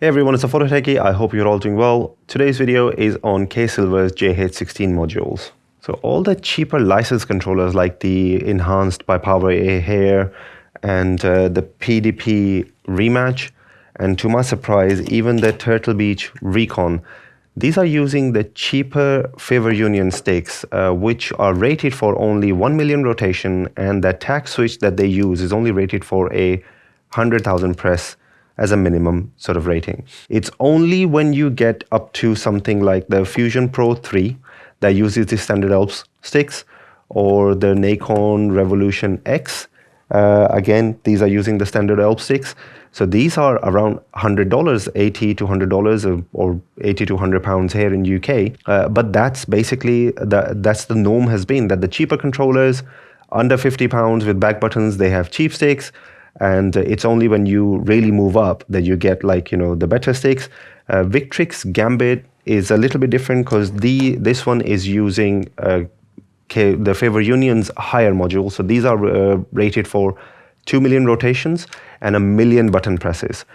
Hey everyone, it's a Photo Techie. I hope you're all doing well. Today's video is on Ksilver's JH16 modules. So all the cheaper license controllers like the enhanced by Power A Hair and the PDP Rematch, and to my surprise, even the Turtle Beach Recon, these are using the cheaper FvorUnion sticks, which are rated for only 1 million rotation, and the tact switch that they use is only rated for a 100,000 press as a minimum sort of rating. It's only when you get up to something like the Fusion Pro 3 that uses the standard Alps sticks, or the Nikon Revolution X. Again, these are using the standard Alps sticks. So these are around $100, $80 to $100 or 80 to 100 pounds here in UK. But that's basically, that's the norm has been, that the cheaper controllers under 50 pounds with back buttons, they have cheap sticks. And it's only when you really move up that you get, like, you know, the better sticks. Victrix Gambit is a little bit different because this one is using the FvorUnion's higher module. So these are rated for 2 million rotations and 1 million button presses.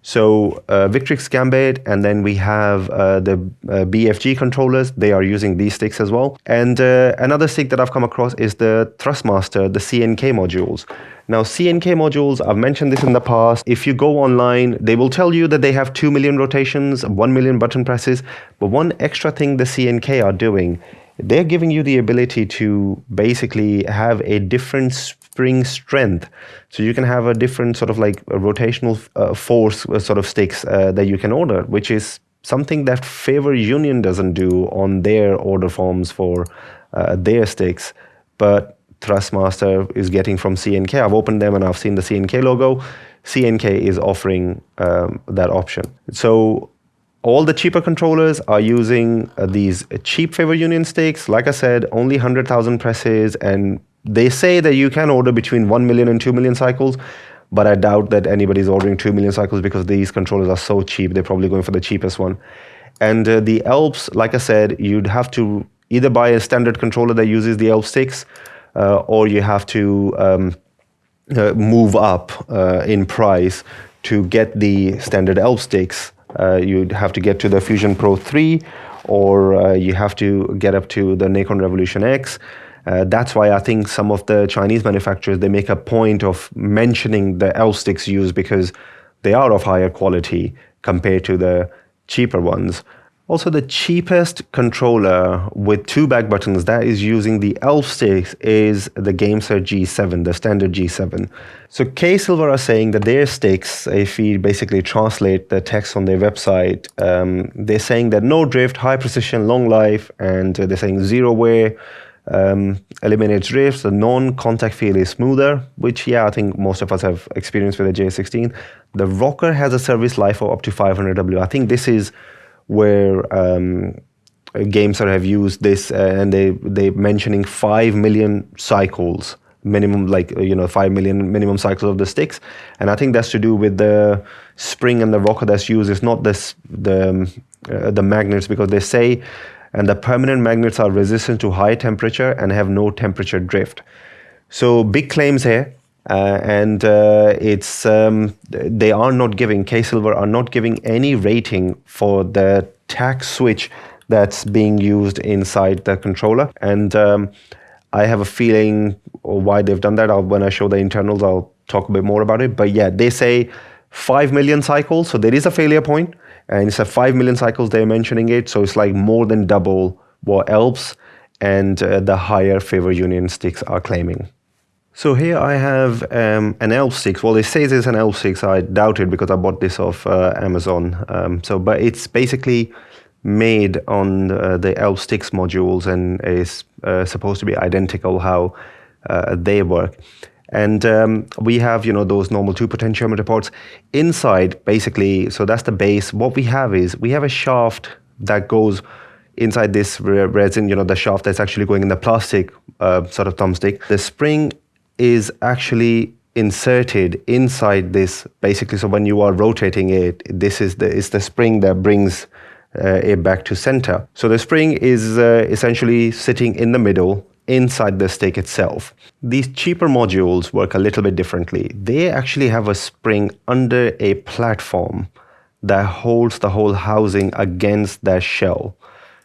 So Victrix Gambit, and then we have the BFG controllers. They are using these sticks as well. And another stick that I've come across is the Thrustmaster, the C&K modules. Now, C&K modules, I've mentioned this in the past. If you go online, they will tell you that they have 2 million rotations, 1 million button presses. But one extra thing the C&K are doing, they're giving you the ability to basically have a different spring strength. So you can have a different sort of like a rotational force sort of sticks that you can order, which is something that FvorUnion doesn't do on their order forms for their sticks. But Thrustmaster is getting from C&K. I've opened them and I've seen the C&K logo. C&K is offering that option. So all the cheaper controllers are using these cheap FvorUnion sticks. Like I said, only 100,000 presses, and they say that you can order between 1 million and 2 million cycles, but I doubt that anybody's ordering 2 million cycles because these controllers are so cheap. They're probably going for the cheapest one. And the Alps, like I said, you'd have to either buy a standard controller that uses the Alps sticks, or you have to move up in price to get the standard Alps sticks. You'd have to get to the Fusion Pro 3, or you have to get up to the Nikon Revolution X. That's why I think some of the Chinese manufacturers, they make a point of mentioning the Alps sticks used because they are of higher quality compared to the cheaper ones. Also, the cheapest controller with 2 back buttons that is using the Alps sticks is the Ksilver G7, the standard G7. So Ksilver are saying that their sticks, if we basically translate the text on their website, they're saying that no drift, high precision, long life, and they're saying zero wear, eliminates drifts, the non-contact feel is smoother, which, yeah, I think most of us have experience with the J16. The rocker has a service life of up to 500 W. I think this is where Gamester have used this, and they're mentioning 5 million cycles minimum, like, you know, 5 million minimum cycles of the sticks. And I think that's to do with the spring and the rocker that's used. It's not this the magnets, because they say, and the permanent magnets are resistant to high temperature and have no temperature drift. So big claims here. And it's they are not giving, Ksilver are not giving any rating for the tact switch that's being used inside the controller. And I have a feeling why they've done that. When I show the internals, I'll talk a bit more about it. But yeah, they say 5 million cycles. So there is a failure point, and it's a 5 million cycles they're mentioning it. So it's like more than double what Alps and the higher FvorUnion sticks are claiming. So here I have an Alps sticks. Well, it says it's an Alps sticks. I doubt it because I bought this off Amazon. But it's basically made on the Alps sticks modules and is supposed to be identical how they work. And we have, you know, those normal 2 potentiometer ports inside, basically. So that's the base. What we have is we have a shaft that goes inside this resin, you know, the shaft that's actually going in the plastic sort of thumbstick. The spring is actually inserted inside this, basically. So when you are rotating it, this is the spring that brings it back to center. So the spring is essentially sitting in the middle inside the stick itself. These cheaper modules work a little bit differently. They actually have a spring under a platform that holds the whole housing against that shell.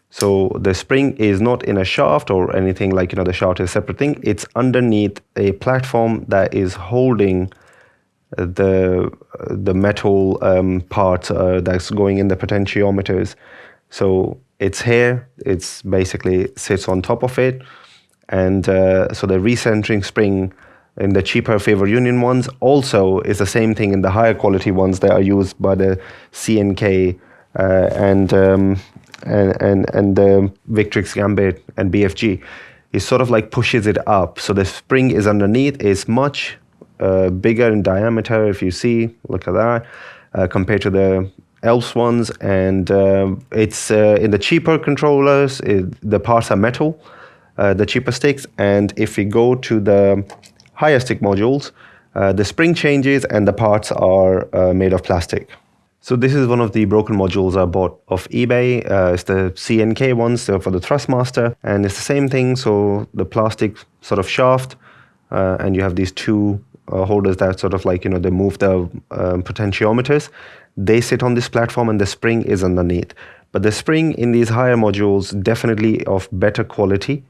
So the spring is not in a shaft or anything like, the shaft is a separate thing. It's underneath a platform that is holding the metal part that's going in the potentiometers. So it's here, it's basically sits on top of it. And so the recentering spring in the cheaper FvorUnion ones also is the same thing in the higher quality ones that are used by the C&K and the Victrix Gambit and BFG. It sort of like pushes it up. So the spring is underneath, is much bigger in diameter, if you see, look at that, compared to the Alps ones. And it's in the cheaper controllers, the parts are metal, the cheaper sticks. And if we go to the higher stick modules, the spring changes and the parts are made of plastic. So this is one of the broken modules I bought off eBay. It's the C&K ones for the Thrustmaster, and it's the same thing. So the plastic sort of shaft, and you have these two holders that sort of like, they move the potentiometers. They sit on this platform and the spring is underneath. But the spring in these higher modules definitely of better quality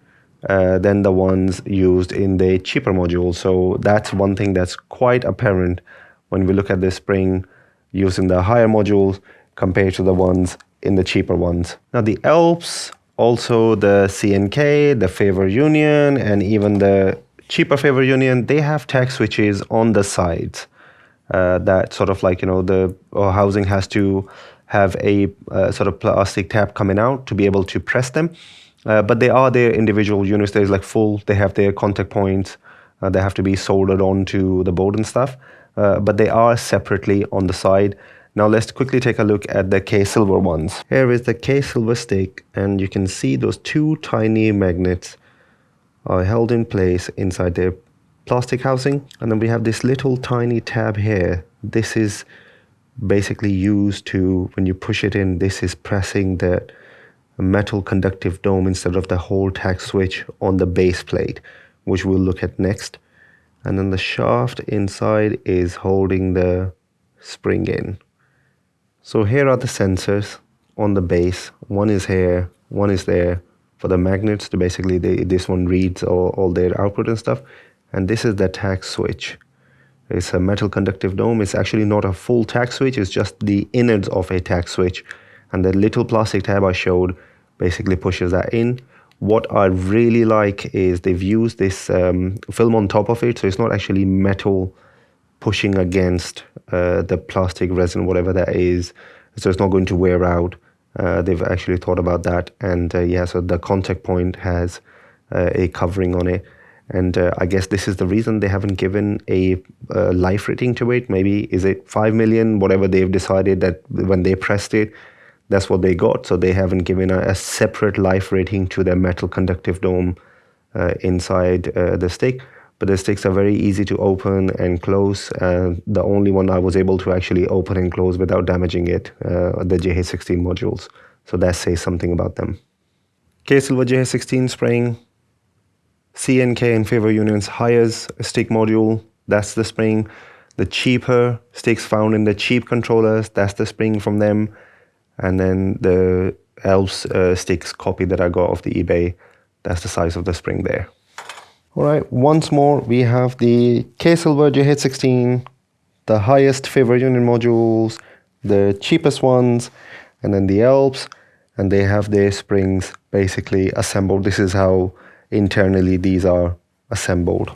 than the ones used in the cheaper modules. So that's one thing that's quite apparent when we look at the spring using the higher modules compared to the ones in the cheaper ones. Now the Alps, also the C&K, the FvorUnion, and even the cheaper FvorUnion, they have tact switches on the sides that sort of like, the housing has to have a sort of plastic tab coming out to be able to press them. But they are their individual units. There's like they have their contact points. They have to be soldered onto the board and stuff. But they are separately on the side. Now let's quickly take a look at the Ksilver ones. Here is the Ksilver stick, and you can see those two tiny magnets are held in place inside their plastic housing. And then we have this little tiny tab here. This is basically used to, when you push it in, this is pressing the metal conductive dome instead of the whole tact switch on the base plate, which we'll look at next. And then the shaft inside is holding the spring in. So here are the sensors on the base. One is here, one is there for the magnets to basically, this one reads all their output and stuff. And this is the tact switch. It's a metal conductive dome. It's actually not a full tact switch, it's just the innards of a tact switch. And the little plastic tab I showed basically pushes that in. What I really like is they've used this film on top of it, so it's not actually metal pushing against the plastic resin, whatever that is, so it's not going to wear out. They've actually thought about that, and yeah, so the contact point has a covering on it, and I guess this is the reason they haven't given a life rating to it. Maybe is it 5 million, whatever they've decided that when they pressed it, that's what they got. So they haven't given a separate life rating to the metal conductive dome inside the stick. But the sticks are very easy to open and close. The only one I was able to actually open and close without damaging it, the JH16 modules. So that says something about them. Ksilver JH16 spring, C&K and FvorUnion's highest stick module, that's the spring. The cheaper sticks found in the cheap controllers, that's the spring from them. And then the Alps sticks copy that I got off the eBay, that's the size of the spring there. All right, once more, we have the Ksilver JH16, the highest FvorUnion modules, the cheapest ones, and then the Alps, and they have their springs basically assembled. This is how internally these are assembled.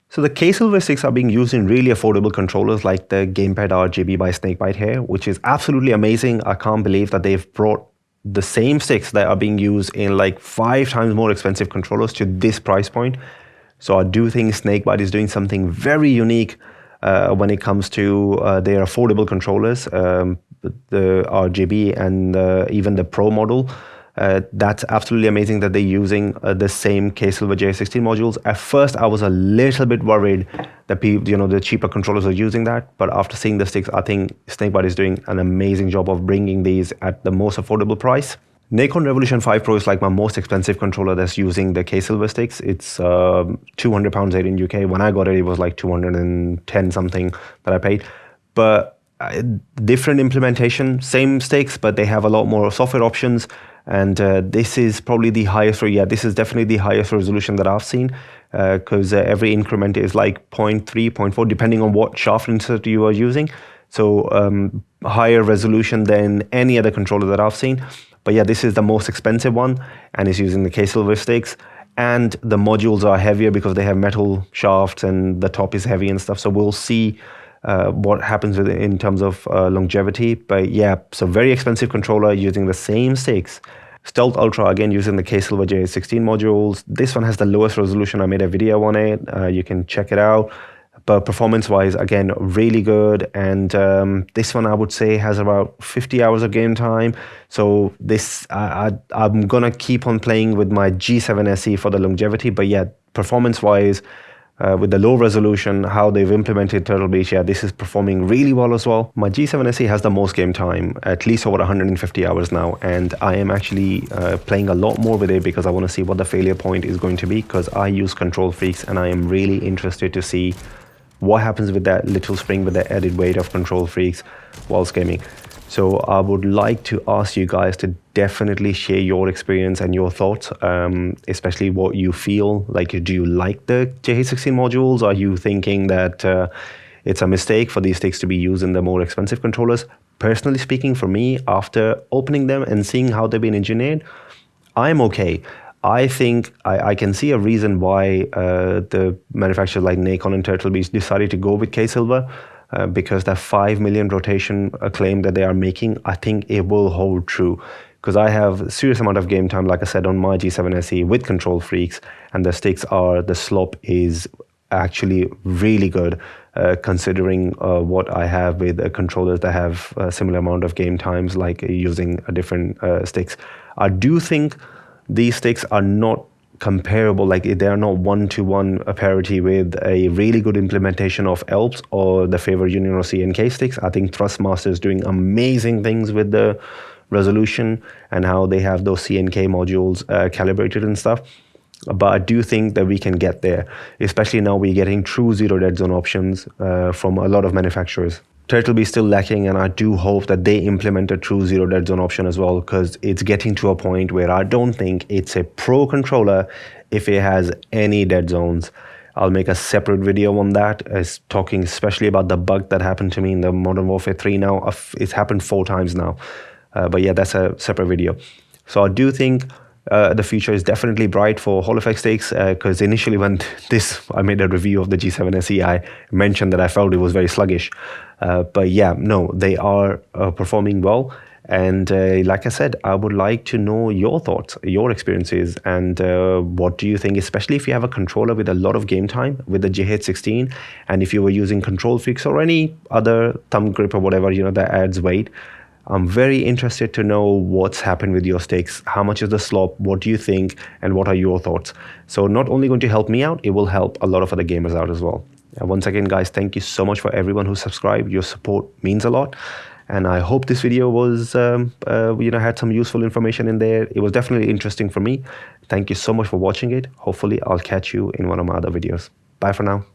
So the Ksilver sticks are being used in really affordable controllers like the Gamepad RGB by Snakebite here, which is absolutely amazing. I can't believe that they've brought the same sticks that are being used in like 5 times more expensive controllers to this price point. So I do think Snakebite is doing something very unique when it comes to their affordable controllers, the RGB and even the Pro model. That's absolutely amazing that they're using the same Ksilver JH16 modules. At first, I was a little bit worried that the cheaper controllers are using that, but after seeing the sticks, I think Snakebite is doing an amazing job of bringing these at the most affordable price. Nikon Revolution 5 Pro is like my most expensive controller that's using the Ksilver sticks. It's £200 here in UK. When I got it, it was like 210 something that I paid. But different implementation, same sticks, but they have a lot more software options. And this is probably the highest, this is definitely the highest resolution that I've seen, because every increment is like 0.3, 0.4, depending on what shaft insert you are using. So higher resolution than any other controller that I've seen. But yeah, this is the most expensive one, and it's using the Ksilver sticks. And the modules are heavier because they have metal shafts and the top is heavy and stuff. So we'll see what happens with it in terms of longevity. But yeah, so very expensive controller using the same sticks. Stealth Ultra, again, using the Ksilver JH16 modules. This one has the lowest resolution. I made a video on it. You can check it out. But performance-wise, again, really good. And this one, I would say, has about 50 hours of game time. So this, I'm going to keep on playing with my G7 SE for the longevity. But yeah, performance-wise, with the low resolution, how they've implemented Turtle Beach, yeah, this is performing really well as well. My G7 SE has the most game time, at least over 150 hours now, and I am actually playing a lot more with it because I want to see what the failure point is going to be, because I use Control Freaks and I am really interested to see what happens with that little spring with the added weight of Control Freaks whilst gaming. So I would like to ask you guys to definitely share your experience and your thoughts, especially what you feel. Like, do you like the JH16 modules? Are you thinking that it's a mistake for these sticks to be used in the more expensive controllers? Personally speaking, for me, after opening them and seeing how they've been engineered, I'm okay. I think I can see a reason why the manufacturers like Nacon and Turtle Beach decided to go with Ksilver. Because that 5 million rotation claim that they are making, I think it will hold true. Because I have a serious amount of game time, like I said, on my G7 SE with Control Freaks, and the sticks the slop is actually really good, considering what I have with controllers that have a similar amount of game times, like using different sticks. I do think these sticks are not comparable, like they are not one-to-one parity with a really good implementation of Alps or the FvorUnion or C&K sticks. I think Thrustmaster is doing amazing things with the resolution and how they have those C&K modules calibrated and stuff. But I do think that we can get there, especially now we're getting true zero dead zone options from a lot of manufacturers. Turtle Beach still lacking, and I do hope that they implement a true zero dead zone option as well, because it's getting to a point where I don't think it's a pro controller if it has any dead zones. I'll make a separate video on that, as talking especially about the bug that happened to me in the Modern Warfare 3 now. It's happened 4 times now. But yeah, that's a separate video. So I do think the future is definitely bright for Hall effect sticks, because initially when I made a review of the G7 SE, I mentioned that I felt it was very sluggish. But yeah, no, they are performing well. And like I said, I would like to know your thoughts, your experiences, and what do you think, especially if you have a controller with a lot of game time with the JH16, and if you were using Control Freaks or any other thumb grip or whatever, that adds weight. I'm very interested to know what's happened with your sticks. How much is the slop? What do you think? And what are your thoughts? So not only going to help me out, it will help a lot of other gamers out as well. Once again, guys, thank you so much for everyone who subscribed. Your support means a lot. And I hope this video was, had some useful information in there. It was definitely interesting for me. Thank you so much for watching it. Hopefully, I'll catch you in one of my other videos. Bye for now.